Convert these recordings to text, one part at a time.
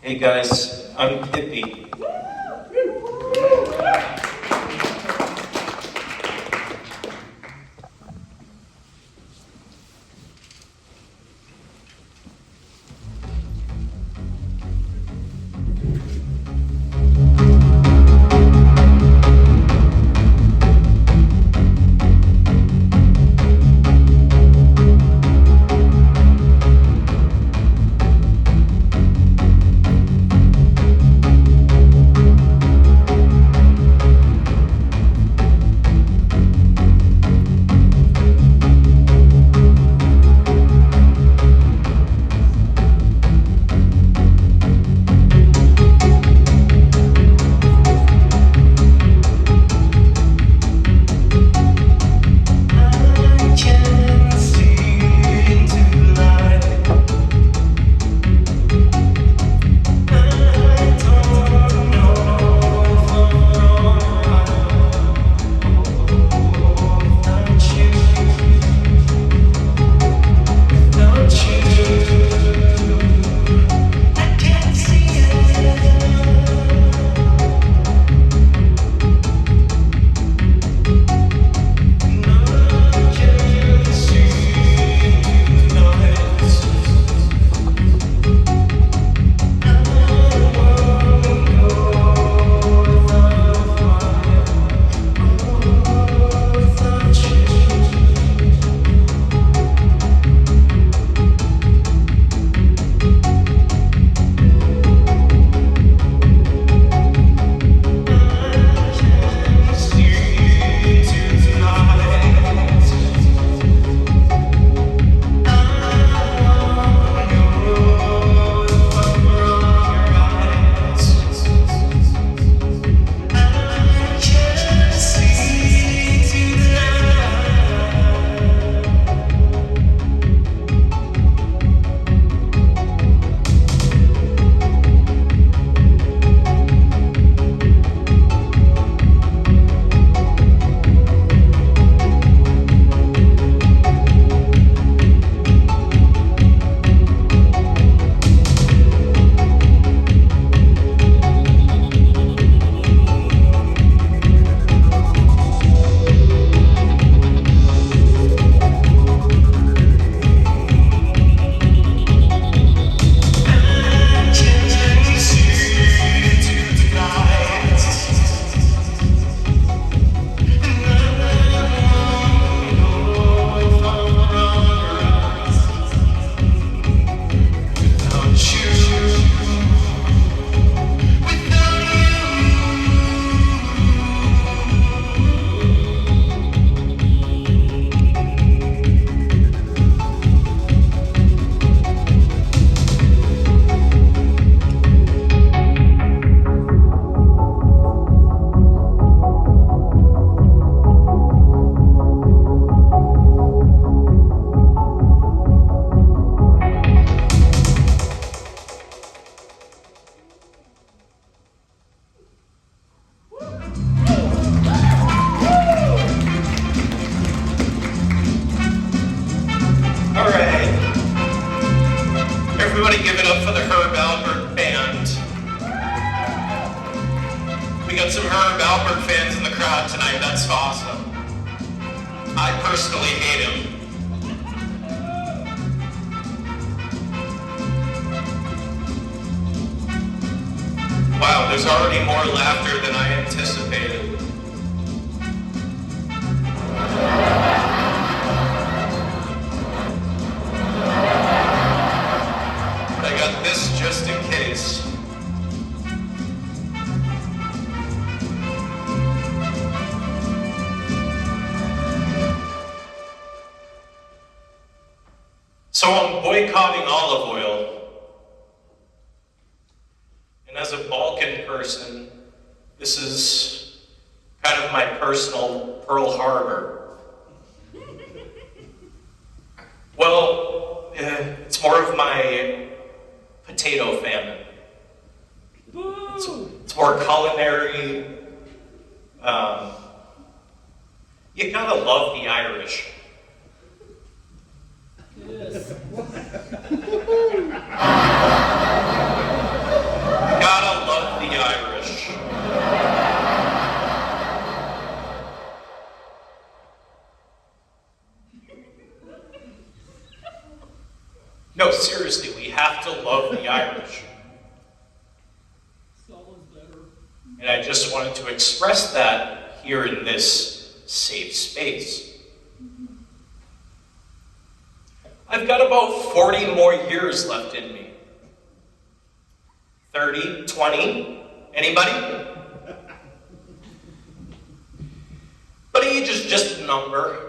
Hey guys, I'm PIPPI. Everybody give it up for the Herb Alpert Band. We got some Herb Alpert fans in the crowd tonight, that's awesome. I personally hate him. Wow, there's already more laughter than I anticipated. I got this just in case. So I'm boycotting olive oil. And as a Balkan person, this is kind of my personal Pearl Harbor. Well, it's more of my potato famine. It's more culinary. You gotta love the Irish. Yes. No, seriously, we have to love the Irish. And I just wanted to express that here in this safe space. I've got about 40 more years left in me. 30, 20, anybody? But age is just a number.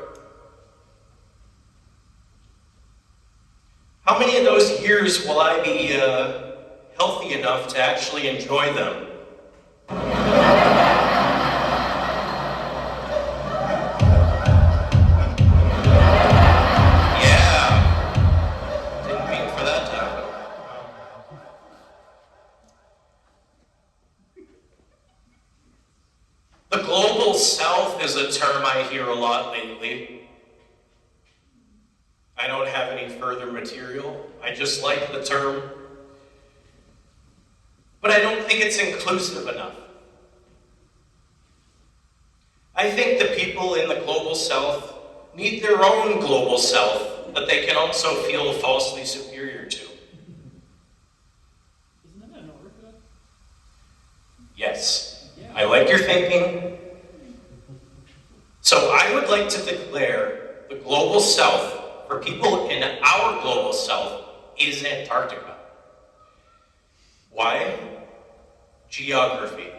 How many of those years will I be healthy enough to actually enjoy them? Yeah, didn't mean for that to happen. The global south is a term I hear a lot lately. I don't have any further material. I just like the term. But I don't think it's inclusive enough. I think the people in the global south need their own global south that they can also feel falsely superior to. Isn't that Antarctica? Yes. Yeah. I like your thinking. So I would like to declare the global south for people in our global south is Antarctica. Why? Geography.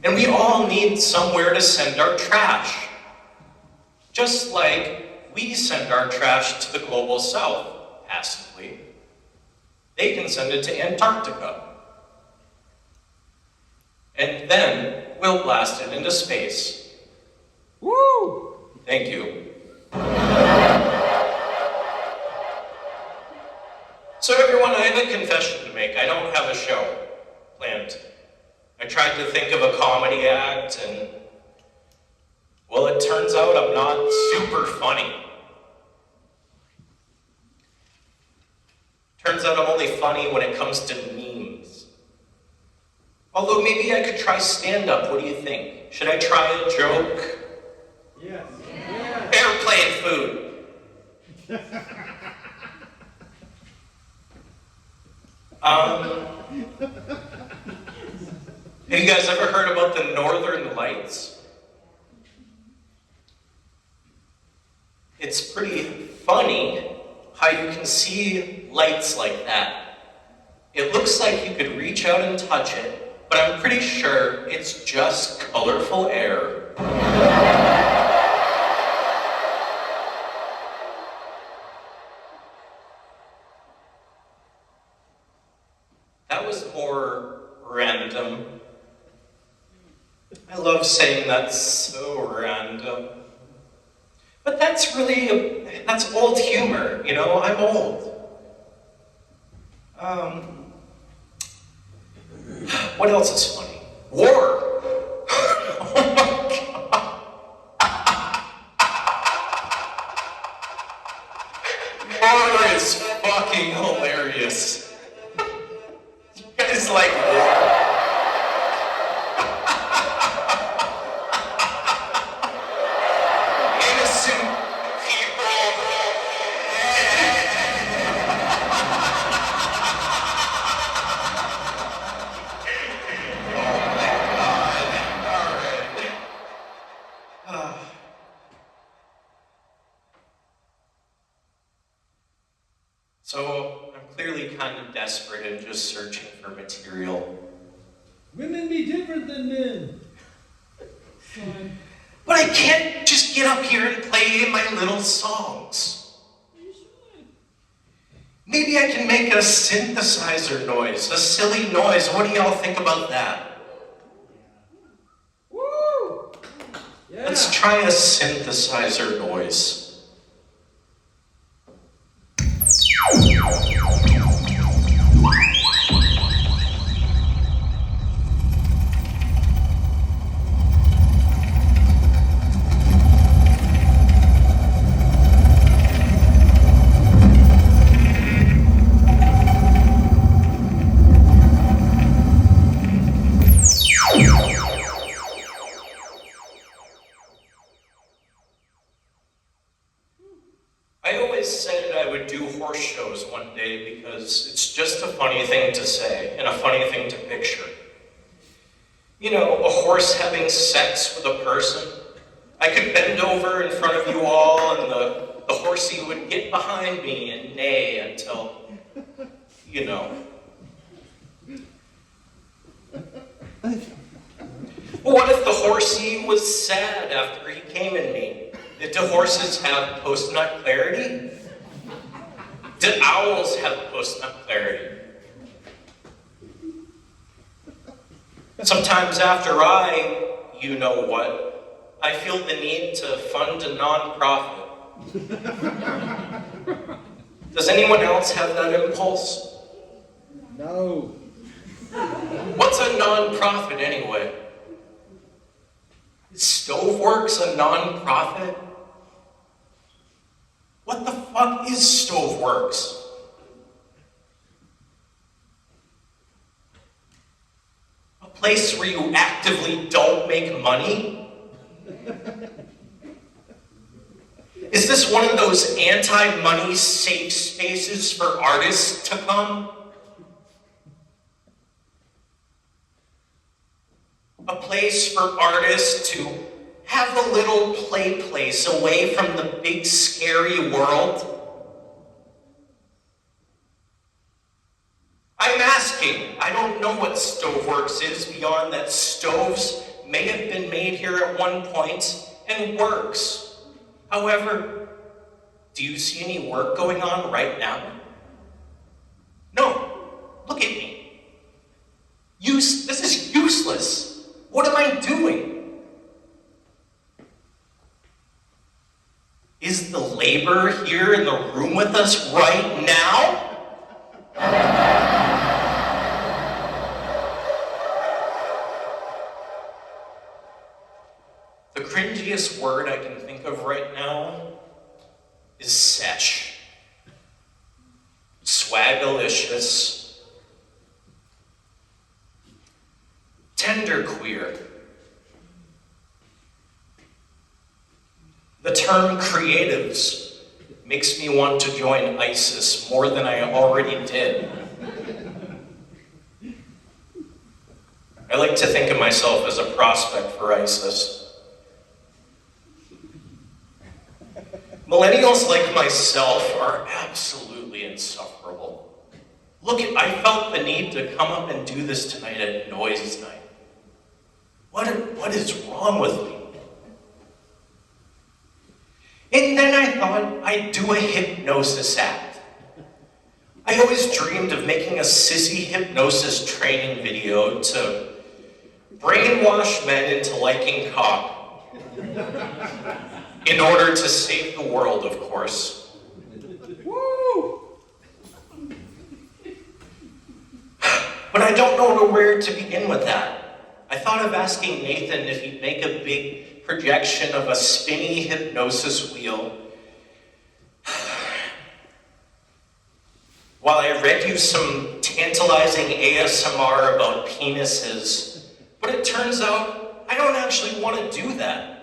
And we all need somewhere to send our trash. Just like we send our trash to the global south, passively. They can send it to Antarctica. And then we'll blast it into space. Woo! Thank you. So everyone, I have a confession to make. I don't have a show planned. I tried to think of a comedy act and, well, it turns out I'm not super funny. Turns out I'm only funny when it comes to memes. Although maybe I could try stand-up. What do you think? Should I try a joke? Yes. Airplane food. Have you guys ever heard about the Northern Lights? It's pretty funny how you can see lights like that. It looks like you could reach out and touch it, but I'm pretty sure it's just colorful air. That was more random. I love saying that's so random. But that's that's old humor, you know, I'm old. What else is funny? War! Oh my God! War is fucking hilarious. You guys like war? So, I'm clearly kind of desperate and just searching for material. Women be different than men. Son. But I can't just get up here and play my little songs. You should. Maybe I can make a synthesizer noise, a silly noise. What do y'all think about that? Woo! Yeah. Let's try a synthesizer noise. always said I would do horse shows one day because it's just a funny thing to say and a funny thing to picture. You know, a horse having sex with a person. I could bend over in front of you all and the horsey would get behind me and neigh until, you know. But what if the horsey was sad after he came in me? Do horses have post-nut clarity? Do owls have post-nut clarity? Sometimes after you know what, I feel the need to fund a nonprofit. Does anyone else have that impulse? No. What's a nonprofit anyway? Is Stoveworks a nonprofit? What the fuck is Stoveworks? A place where you actively don't make money? Is this one of those anti-money safe spaces for artists to come? A place for artists to have a little play place away from the big scary world? I'm asking. I don't know what Stoveworks is beyond that stoves may have been made here at one point and works. However, do you see any work going on right now? No. Look at me. This is useless. What am I doing? Is the labor here in the room with us right now? The cringiest word I can think of right now is sesh. Swagalicious. Tenderqueer. The term creatives makes me want to join ISIS more than I already did. I like to think of myself as a prospect for ISIS. Millennials like myself are absolutely insufferable. I felt the need to come up and do this tonight at Noise Night. What is wrong with me? And then I thought I'd do a hypnosis act. I always dreamed of making a sissy hypnosis training video to brainwash men into liking cock. In order to save the world, of course. Woo! But I don't know where to begin with that. I thought of asking Nathan if he'd make a big projection of a spinny hypnosis wheel while I read you some tantalizing ASMR about penises. But it turns out I don't actually want to do that.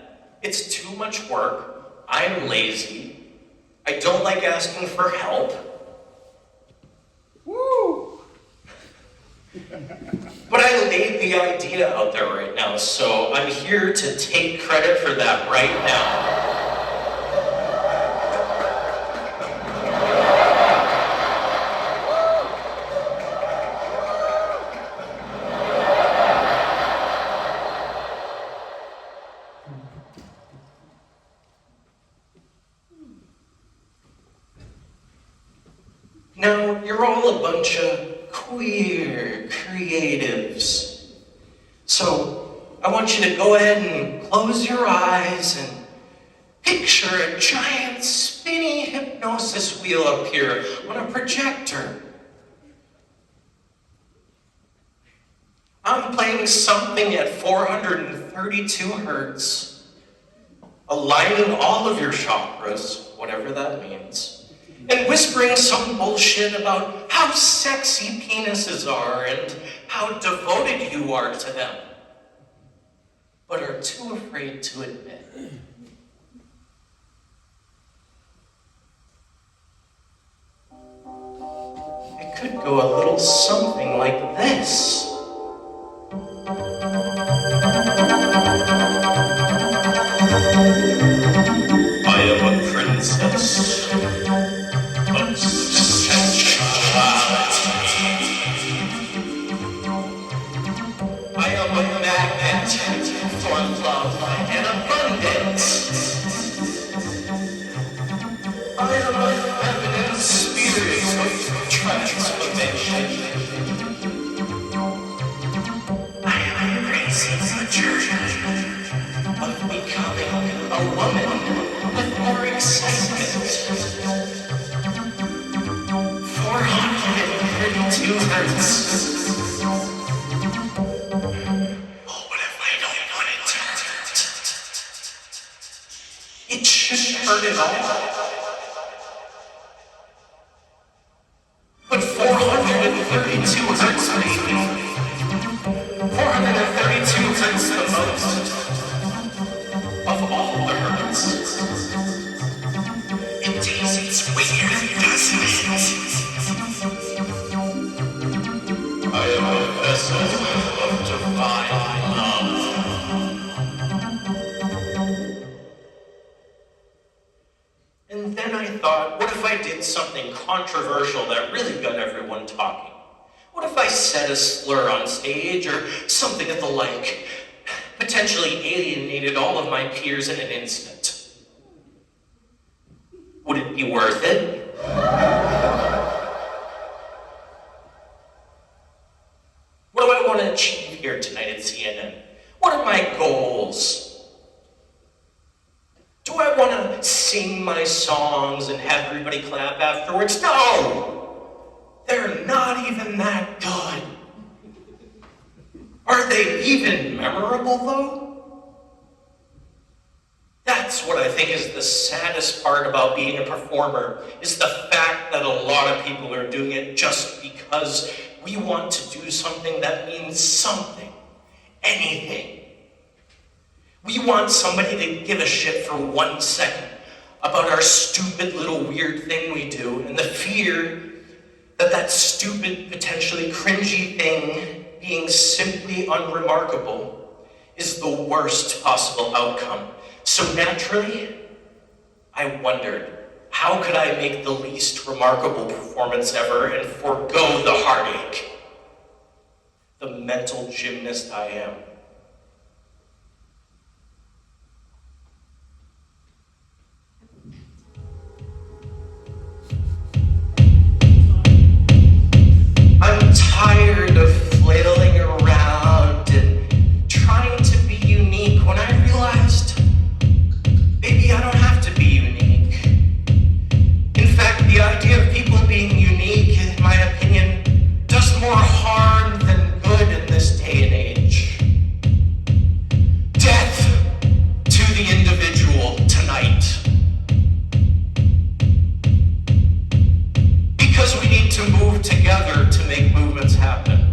It's too much work. I'm lazy. I don't like asking for help. Woo! But I laid the idea out there right now, so I'm here to take credit for that right now. Now, you're all a bunch of queer creatives. So, I want you to go ahead and close your eyes and picture a giant spinny hypnosis wheel up here on a projector. I'm playing something at 432 hertz, aligning all of your chakras, whatever that means. And whispering some bullshit about how sexy penises are and how devoted you are to them, but are too afraid to admit. go a little something like this. I am a princess of sensuality. I am a magnet for love and abundance. I am a feminine spirit of transformation. I am embracing the journey of becoming a woman with more excitement. 432 hertz. Oh, what if I don't want it to hurt? It shouldn't hurt at all. But 432 hertz, baby. 432 hertz the most of all the hertz. It tastes weird, doesn't it? I am a vessel of divine love. And then I thought, what if I did something controversial that really got everyone talking? What if I said a slur on stage or something of the like, potentially alienated all of my peers in an instant? Would it be worth it? What do I want to achieve here tonight at CNN? What are my goals? Do I want to sing my songs and have everybody clap afterwards? No! They're not even that good. Are they even memorable, though? That's what I think is the saddest part about being a performer, is the fact that a lot of people are doing it just because we want to do something that means something, anything. We want somebody to give a shit for 1 second about our stupid little weird thing we do, and the fear that that stupid, potentially cringy thing being simply unremarkable is the worst possible outcome. So naturally, I wondered, how could I make the least remarkable performance ever and forego the heartache? The mental gymnast I am. I'm tired of flailing around and trying to be unique when I realized maybe I don't have to be unique. In fact, the idea of people being unique, in my opinion, does more harm than good in this day and age. Death to the individual tonight. Because we need to move together to make movements happen.